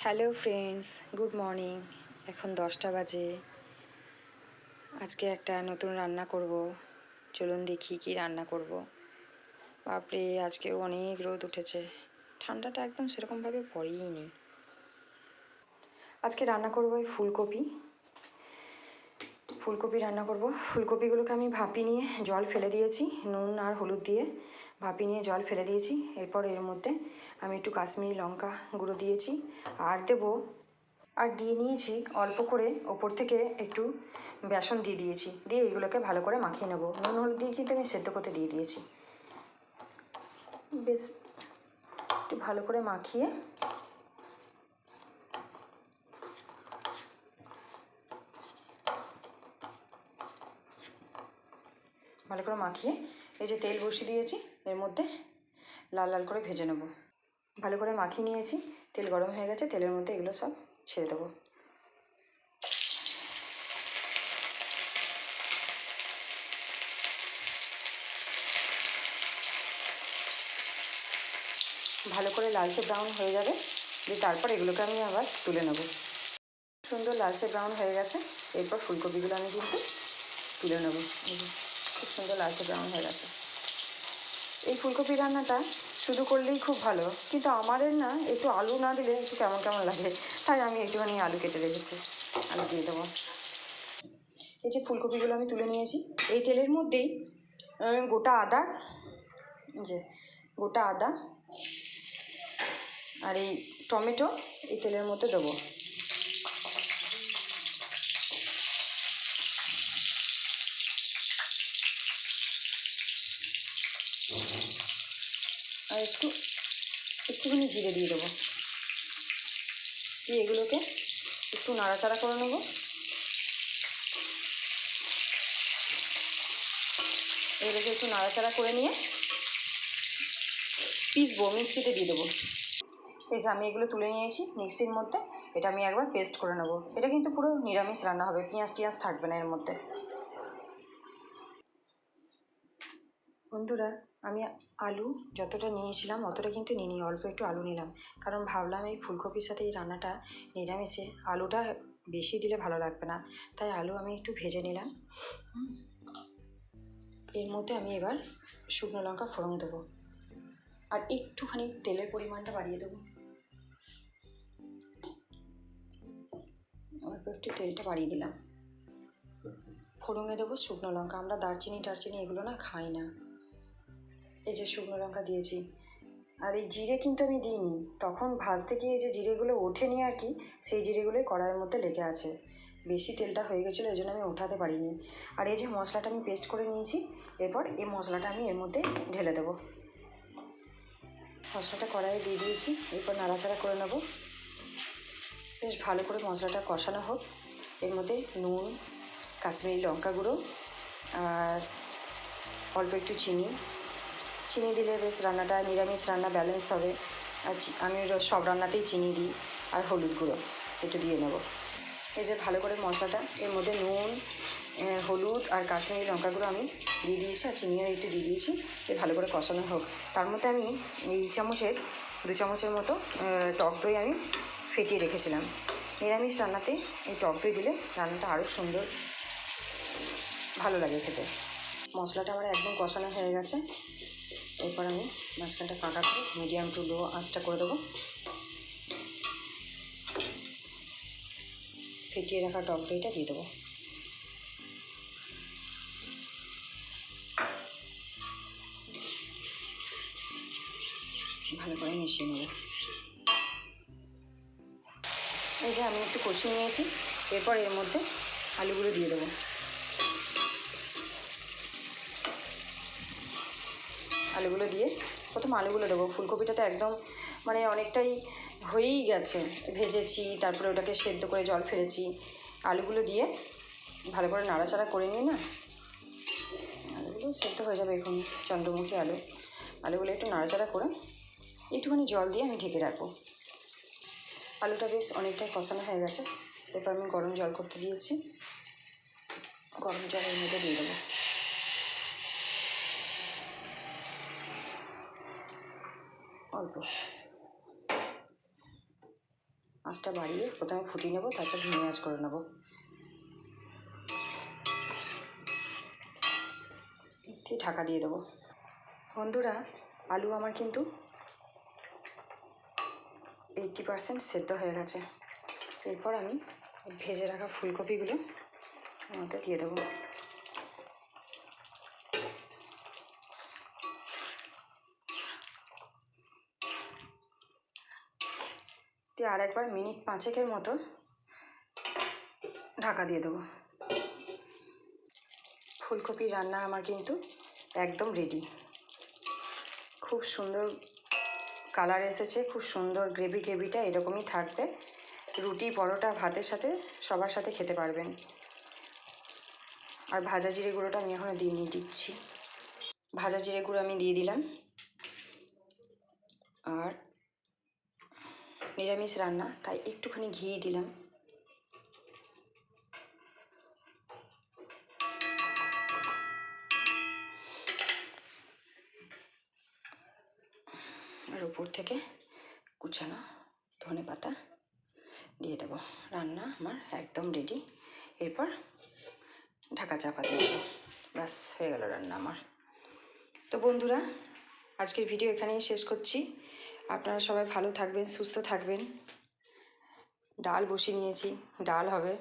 Hello friends, good morning. এখন 10টা বাজে। আজকে একটা নতুন রান্না করব। চলুন দেখি কি রান্না করব। বাপরে, আজকেও অনেক রোদ উঠেছে, ঠান্ডাটা একদম সেরকমভাবে পড়েই নি। আজকে রান্না করব এই ফুলকপি রান্না করব। ফুলকপিগুলোকে আমি ভাপিয়ে নিয়ে জল ফেলে দিয়েছি, নুন আর হলুদ দিয়ে ভাপিয়ে নিয়ে জল ফেলে দিয়েছি। এরপর এর মধ্যে আমি একটু কাশ্মীরি লঙ্কা গুঁড়ো দিয়েছি আর দিয়ে নিয়েছি অল্প করে ওপর থেকে একটু বেসন দিয়ে এগুলোকে ভালো করে মাখিয়ে নেব। নুন হলুদ দিয়ে কিন্তু আমি সেদ্ধ করতে দিয়ে দিয়েছি। বেশ একটু ভালো করে মাখিয়ে এই যে তেল বসিয়ে দিয়েছি, এর মধ্যে লাল লাল করে ভেজে নেব। ভালো করে মাখিয়ে নিয়েছি, তেল গরম হয়ে গেছে, তেলের মধ্যে এগুলো সব ছেড়ে দেবো। ভালো করে লালচে ব্রাউন হয়ে যাবে, দিয়ে তারপর এগুলোকে আমি আবার তুলে নেব। সুন্দর লালচে ব্রাউন হয়ে গেছে, এরপর ফুলকপিগুলো আমি কিন্তু তুলে নেব। এই যে খুব সুন্দর লালচে ব্রাউন হয়ে গেছে। এই ফুলকপি রান্নাটা শুধু করলেই খুব ভালো, কিন্তু আমাদের না একটু আলু না দিলে একটু কেমন কেমন লাগে, তাই আমি একটুখানি আলু কেটে রেখেছি, আলু দিয়ে দেবো। এই যে ফুলকপিগুলো আমি তুলে নিয়েছি, এই তেলের মধ্যেই গোটা আদা আর এই টমেটো এই তেলের মধ্যে দেবো। আর একটুখানি জিরে দিয়ে দেবো, দিয়ে এগুলোকে একটু নাড়াচাড়া করে নেবো। এগুলোকে একটু নাড়াচাড়া করে নিয়ে পিসবো, মিক্সিতে দিয়ে দেবো। এই যে আমি এগুলো তুলে নিয়েছি মিক্সির মধ্যে, এটা আমি একবার পেস্ট করে নেবো। এটা কিন্তু পুরো নিরামিষ রান্না হবে, পেঁয়াজ টিয়াজ থাকবে না এর মধ্যে। বন্ধুরা, আমি আলু যতটা নিয়েছিলাম অতটা কিন্তু নিইনি, অল্প একটু আলু নিলাম, কারণ ভাবলাম এই ফুলকপির সাথে এই রান্নাটা নিরামিষে আলুটা বেশি দিলে ভালো লাগবে না, তাই আলু আমি একটু ভেজে নিলাম। এর মধ্যে আমি এবার শুকনো লঙ্কা ফোড়ন দেবো, আর একটুখানি তেলের পরিমাণটা বাড়িয়ে দেবো। অল্প একটু তেলটা বাড়িয়ে দিলাম। ফোড়নে দেবো শুকনো লঙ্কা, আমরা দারচিনি টারচিনি এগুলো না খাই না। এই যে শুকনো লঙ্কা দিয়েছি, আর এই জিরে কিন্তু আমি দিইনি, তখন ভাজতে গিয়ে যে জিরেগুলো ওঠেনি আর কি, সেই জিরেগুলোই কড়াইয়ের মধ্যে লেগে আছে। বেশি তেলটা হয়ে গেছিলো, এই জন্য আমি ওঠাতে পারিনি। আর এই যে মশলাটা আমি পেস্ট করে নিয়েছি, এরপর এই মশলাটা আমি এর মধ্যে ঢেলে দেবো। মশলাটা কড়াইয়ে দিয়ে দিয়েছি, এরপর নাড়াচাড়া করে নেব। বেশ ভালো করে মশলাটা কষানো হোক। এর মধ্যে নুন, কাশ্মীরি লঙ্কা গুঁড়ো আর অল্প একটু চিনি দিলে বেশ রান্নাটা নিরামিষ রান্না ব্যালেন্স হবে। আর আমি সব রান্নাতেই চিনি দিই, আর হলুদ গুঁড়ো একটু দিয়ে নেব। এই যে ভালো করে মশলাটা, এর মধ্যে নুন, হলুদ আর কাশ্মীরি লঙ্কা গুঁড়ো আমি দিয়ে দিয়েছি, আর চিনিও একটু দিয়ে দিয়েছি। এ ভালো করে কষানো হোক। তার মধ্যে আমি এই 2 চামচের মতো টক দই আমি ফেটিয়ে রেখেছিলাম। নিরামিষ রান্নাতে এই টক দই দিলে রান্নাটা আরও সুন্দর ভালো লাগে খেতে। মশলাটা আমার একদম কষানো হয়ে গেছে, এরপর আমি মাঝখানটা ফাঁকা করে মিডিয়াম টু লো আঁচটা করে দেবো। ফেটিয়ে রাখা টক দইটা দিয়ে দেবো। ভালো করে মিশিয়ে নেব। এই যে আমি একটু কষিয়ে নিয়েছি, এরপর এর মধ্যে আলুগুলো দিয়ে দেবো। আলুগুলো দিয়ে প্রথম আলুগুলো দেবো। ফুলকপিটা তো একদম মানে অনেকটাই হয়েই গেছে, ভেজেছি, তারপরে ওটাকে সেদ্ধ করে জল ফেলেছি। আলুগুলো দিয়ে ভালো করে নাড়াচাড়া করে নিই না, আলুগুলো সেদ্ধ হয়ে যাবে। এখন চন্দ্রমুখী আলুগুলো একটু নাড়াচাড়া করে একটুখানি জল দিয়ে আমি ঢেকে রাখবো। আলুটা বেশ অনেকটাই কষানো হয়ে গেছে, এরপর আমি গরম জল করতে দিয়েছি। গরম জলের মধ্যে দিয়ে দেবো। অল্প আঁচটা বাড়িয়ে প্রথমে ফুটিয়ে নেব, তারপর ধিমে আঁচ করে নেব। ঢাকা দিয়ে দেবো। বন্ধুরা, আলু আমার কিন্তু 80% সেদ্ধ হয়ে গেছে। এরপর আমি ভেজে রাখা ফুলকপিগুলো মধ্যে দিয়ে দেবো। দিয়ে আর একবার মিনিট 5 মতো ঢাকা দিয়ে দেবো। ফুলকপি রান্না আমার কিন্তু একদম রেডি। খুব সুন্দর কালার এসেছে, খুব সুন্দর গ্রেভিটা এরকমই থাকবে। রুটি, পরোটা, ভাতের সাথে সবার সাথে খেতে পারবেন। আর ভাজা জিরে গুঁড়োটা আমি এখনও দিচ্ছি। ভাজা জিরে গুঁড়ো আমি দিয়ে দিলাম। আর নিরামিষ রান্না, তাই একটুখানি ঘি দিলাম। আর উপর থেকে কুচানো ধনেপাতা দিয়ে দেবো। রান্না আমার একদম রেডি। এরপর ঢাকা চাপা দিয়ে দেবো। ব্যাস হয়ে গেল রান্না আমার। তো বন্ধুরা, আজকের ভিডিও এখানেই শেষ করছি। আপনারা সবাই ভালো থাকবেন, সুস্থ থাকবেন। ডাল বসিয়ে নিয়েছি, ডাল হবে।